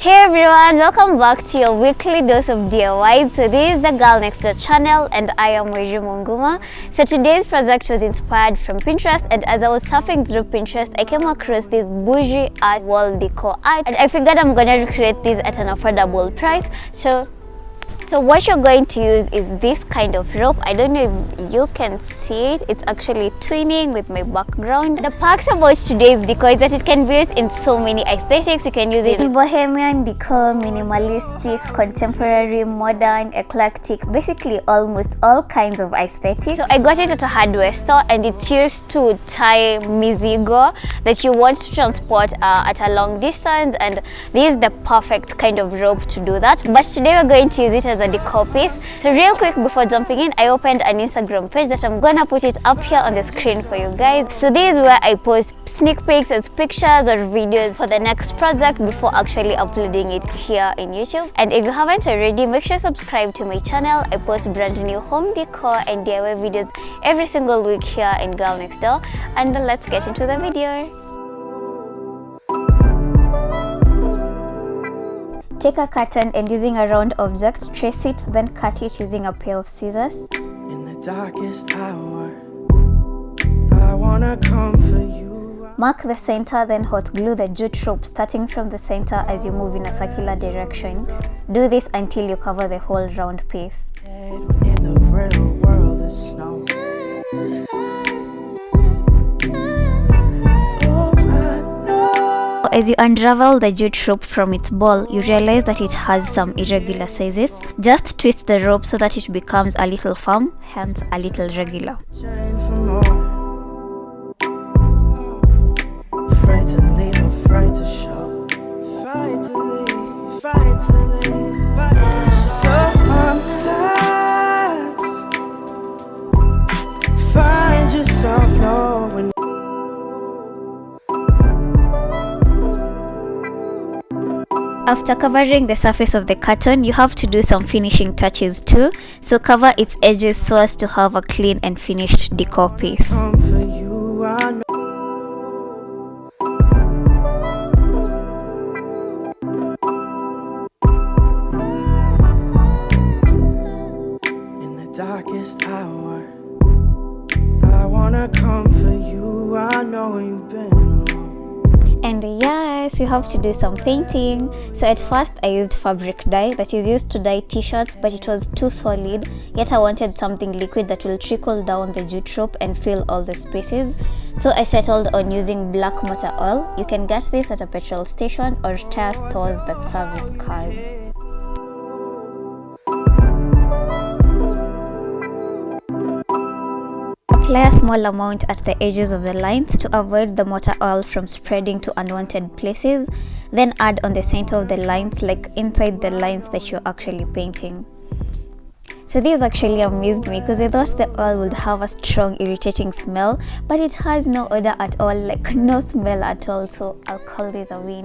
Hey everyone, welcome back to your weekly dose of DIY. So this is the Girl Next Door channel and I am Weji Munguma. So today's project was inspired from Pinterest, and as I was surfing through Pinterest, I came across this bougie ass wall decor art, and I figured I'm gonna recreate this at an affordable price. So what you're going to use is this kind of rope. I don't know if you can see it. It's actually twinning with my background. The perks about today's decor is that it can be used in so many aesthetics. You can use it in bohemian decor, minimalistic, contemporary, modern, eclectic, basically almost all kinds of aesthetics. So I got it at a hardware store, and it's used to tie mizigo that you want to transport at a long distance, and this is the perfect kind of rope to do that. But today we're going to use it as a decor piece. So real quick before jumping in, I opened an Instagram page that I'm gonna put it up here on the screen for you guys. So this is where I post sneak peeks as pictures or videos for the next project before actually uploading it here in YouTube. And if you haven't already, make sure to subscribe to my channel. I post brand new home decor and DIY videos every single week here in Girl Next Door. And let's get into the video. Take a curtain and using a round object, trace it, then cut it using a pair of scissors. In the darkest hour, I wanna come for you. Mark the center, then hot glue the jute rope starting from the center as you move in a circular direction. Do this until you cover the whole round piece. When in the real world is snow. As you unravel the jute rope from its ball, you realize that it has some irregular sizes. Just twist the rope so that it becomes a little firm, hence a little regular. Afraid to leave, afraid to show. Fight to leave, fight to leave, fight to sometimes find yourself knowing. After covering the surface of the carton, you have to do some finishing touches too. So cover its edges so as to have a clean and finished decor piece. Come for you, I know. In the darkest hour, I wanna come for you. I know you've been alone. And yes, you have to do some painting. So at first I used fabric dye that is used to dye t-shirts, but it was too solid, yet I wanted something liquid that will trickle down the jute rope and fill all the spaces. So I settled on using black motor oil. You can get this at a petrol station or tire stores that service cars. Apply a small amount at the edges of the lines to avoid the motor oil from spreading to unwanted places. Then add on the center of the lines, like inside the lines that you're actually painting. So this actually amazed me because I thought the oil would have a strong irritating smell, but it has no odor at all, like no smell at all. So I'll call this a win.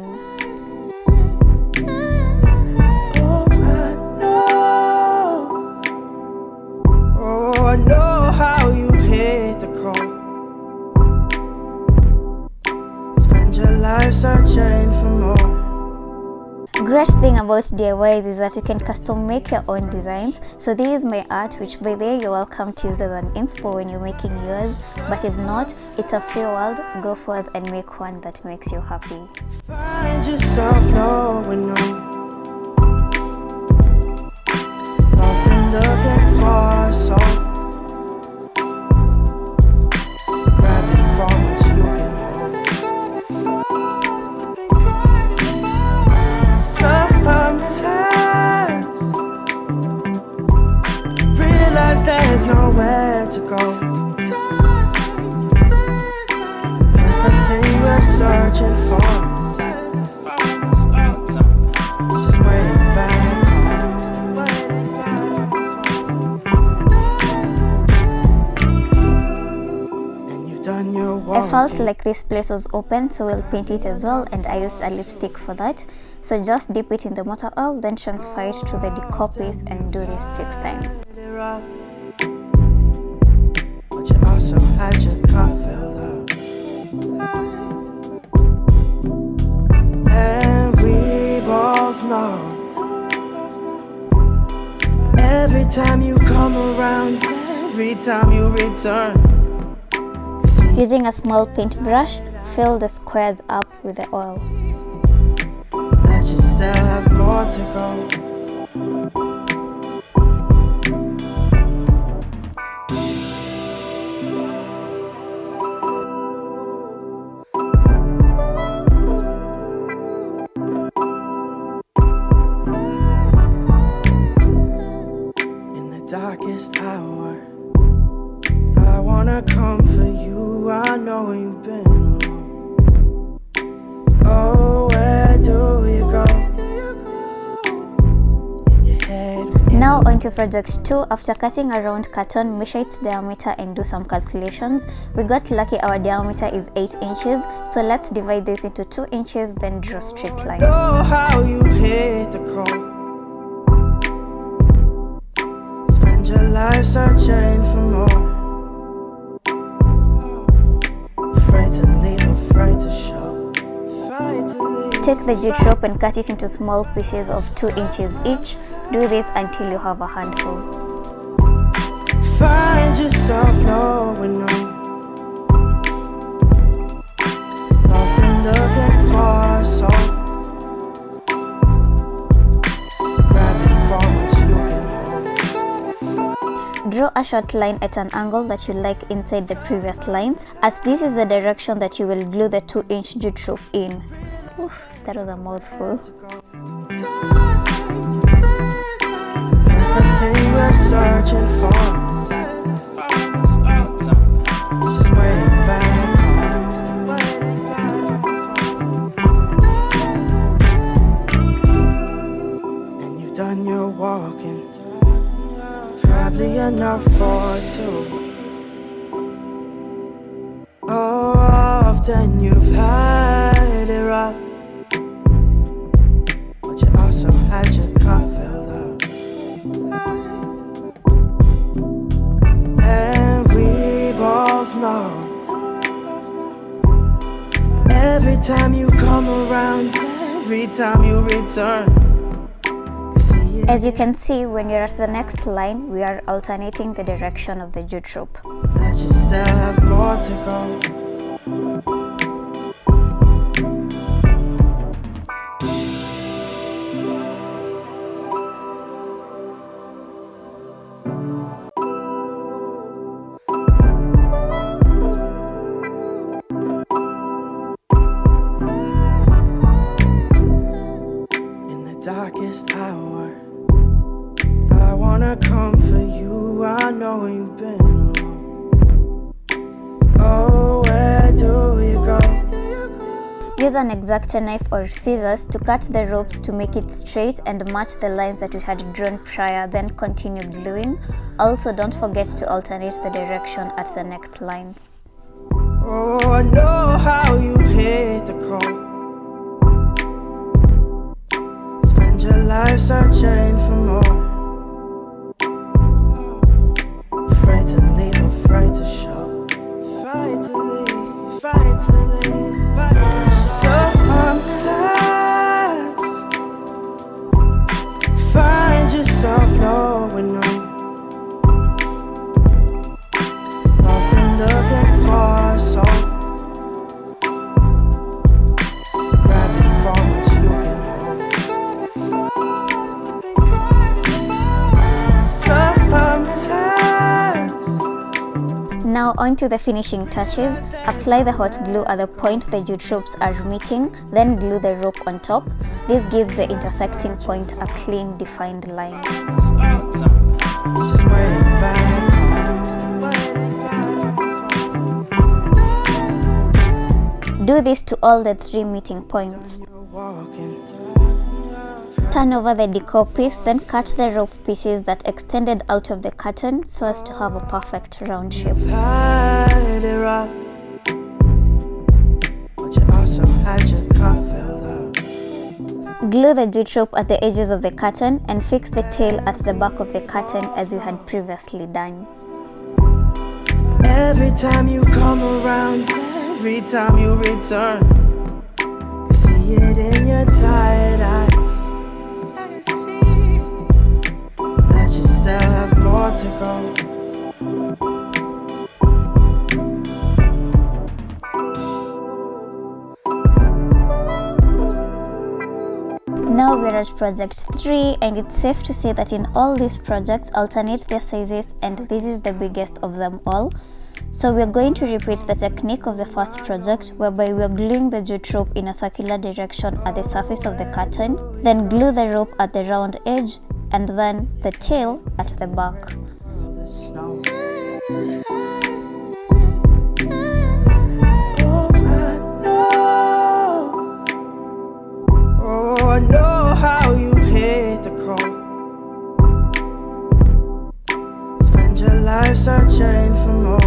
I know how you hit the call. Spend your life searching for more. Great thing about DIYs is that you can custom make your own designs. So this is my art, which by the way you're welcome to use as an inspo when you're making yours. But if not, it's a free world. Go forth and make one that makes you happy. Find yourself knowing no. Lost and looking for a soul. There's nowhere to go. That's the thing we're searching for. It's just waiting back home. And you've done your work. I felt like this place was open, so we'll paint it as well, and I used a lipstick for that. So just dip it in the motor oil, then transfer it to the decor piece and do this 6 times. But you also had your cup filled up, and we both time you come around, every time you return. Using a small paintbrush, fill the squares up with the oil. That you still have more to go. Darkest hour, I wanna come for you. I know you've been alone. Oh, where do you go? In your head. Now on to project 2. After cutting a round carton, measure its diameter and do some calculations. We got lucky our diameter is 8 inches, so let's divide this into 2 inches, then draw straight lines. Know how you hate the cold. Your life searching for more. Afraid to leave, afraid to show. Take the geotrope and cut it into small pieces of 2 inches each. Do this until you have a handful. Find yourself knowing no. Lost and looking for a soul. Grabbing for what you can. Draw a short line at an angle that you like inside the previous lines, as this is the direction that you will glue the 2-inch geotrope in. Oof, that was a mouthful. It's the thing we're searching for. It's just waiting back. And you've done your walking. Probably enough for 2. Oh, often you've had it rough, but you also had your cup filled up. And we both know, every time you come around, every time you return. As you can see, when you're at the next line, we are alternating the direction of the geotrope. That you still have more to go. In the darkest hour, I wanna come for you. I know you've been alone. Oh, where do you go? Use an X-Acto knife or scissors to cut the ropes to make it straight and match the lines that we had drawn prior, then continue gluing. Also, don't forget to alternate the direction at the next lines. Oh, I know how you hate the cold. Spend your life searching for more. Afraid to leave, afraid to show. Afraid to leave, afraid to leave, afraid to show. Sometimes find yourself knowing no. Lost and looking for a soul. Grabbing for what you can hold. Sometimes. Now on to the finishing touches. Apply the hot glue at the point the geotropes are meeting, then glue the rope on top. This gives the intersecting point a clean, defined line. It's just waiting back. Do this to all the 3 meeting points. Turn over the decor piece, then cut the rope pieces that extended out of the curtain so as to have a perfect round shape. Had it rough, but you also had your cup filled up. Glue the geotrope at the edges of the curtain and fix the tail at the back of the curtain as you had previously done. Every time you come around, every time you return, I see it in your tired eyes. That you still have more to go. Now we're at project 3, and it's safe to say that in all these projects alternate their sizes, and this is the biggest of them all. So we're going to repeat the technique of the first project, whereby we're gluing the jute rope in a circular direction at the surface of the curtain, then glue the rope at the round edge, and then the tail at the back. I know how you hate the cold. Spend your life searching for more.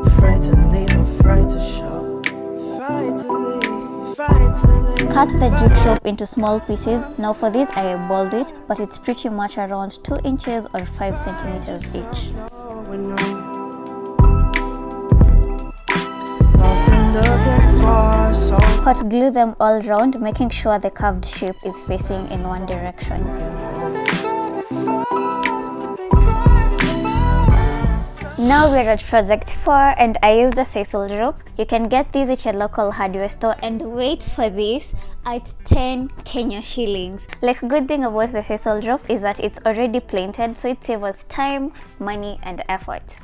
Afraid to leave, afraid to show. Afraid to leave, afraid to leave. Cut the jute rope into small pieces. Now for this I eyeballed it, but it's pretty much around 2 inches or 5 centimeters each. Hot glue them all round, making sure the curved shape is facing in one direction. Now we're at project 4, and I used the sisal rope. You can get these at your local hardware store, and wait for this, at 10 Kenya shillings. Like, good thing about the sisal rope is that it's already planted, so it saves us time, money and effort.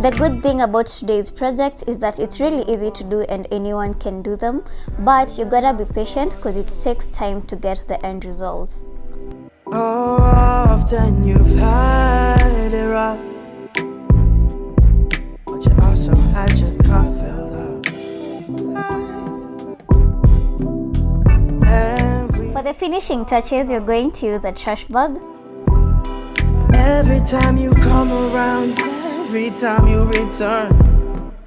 The good thing about today's project is that it's really easy to do and anyone can do them, but you gotta be patient because it takes time to get the end results. Oh, often you've had it rough, but you also had your cup filled up. For the finishing touches, you're going to use a trash bag. Every time you come around, every time you return,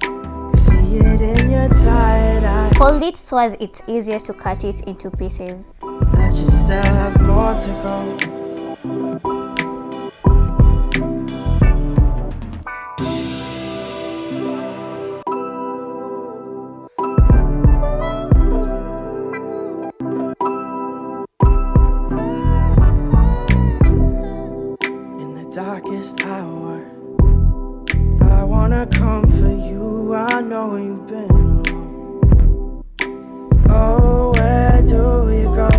you see it in your tired eyes. Fold it so as it's easier to cut it into pieces. That you still have more to go. In the darkest hour, I wanna comfort you. I know you've been alone. Oh, where do you go?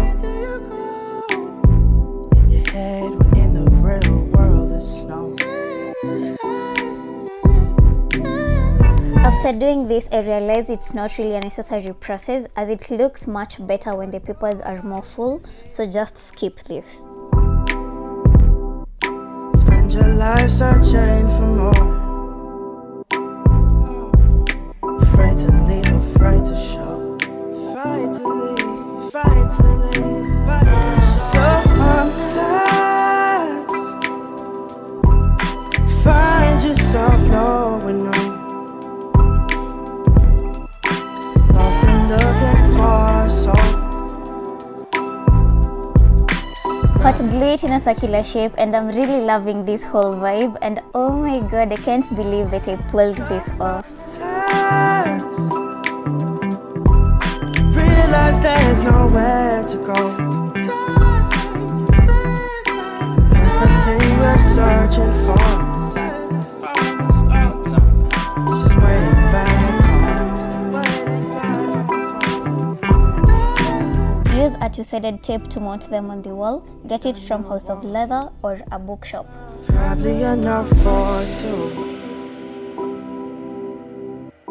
In your head when in the real world is snow. After doing this, I realized it's not really a necessary process, as it looks much better when the papers are more full, so just skip this. Spend your life searching for more. Afraid to leave, afraid to show. Afraid to leave, afraid to leave, afraid to show. Sometimes find yourself knowing no. Lost and looking for a soul. Hot glue it in a circular shape, and I'm really loving this whole vibe, and oh my god, I can't believe that I pulled this off. Realize there's nowhere to go. Cause the thing we're searching for is just waiting back home. Use a two-sided tape to mount them on the wall. Get it from House of Leather or a bookshop. Probably enough for two.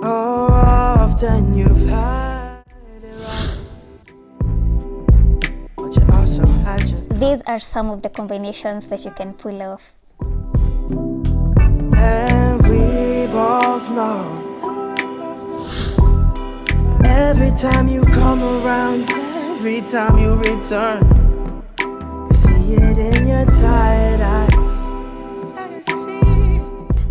Oh, often you've had it right, but you also had your. These are some of the combinations that you can pull off. And we both know, every time you come around, every time you return, you see it in your tired eyes.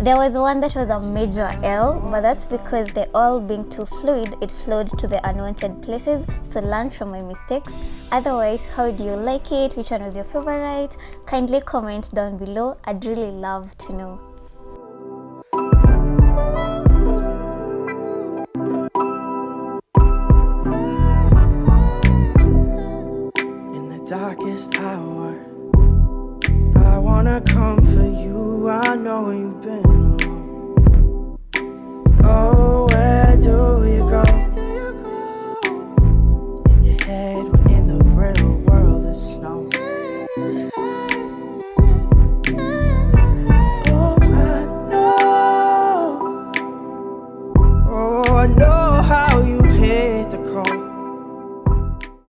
There was one that was a major L, but that's because the oil being too fluid, it flowed to the unwanted places, so learn from my mistakes. Otherwise, how do you like it? Which one was your favorite? Kindly comment down below. I'd really love to know. wanna come for you. I know where you've been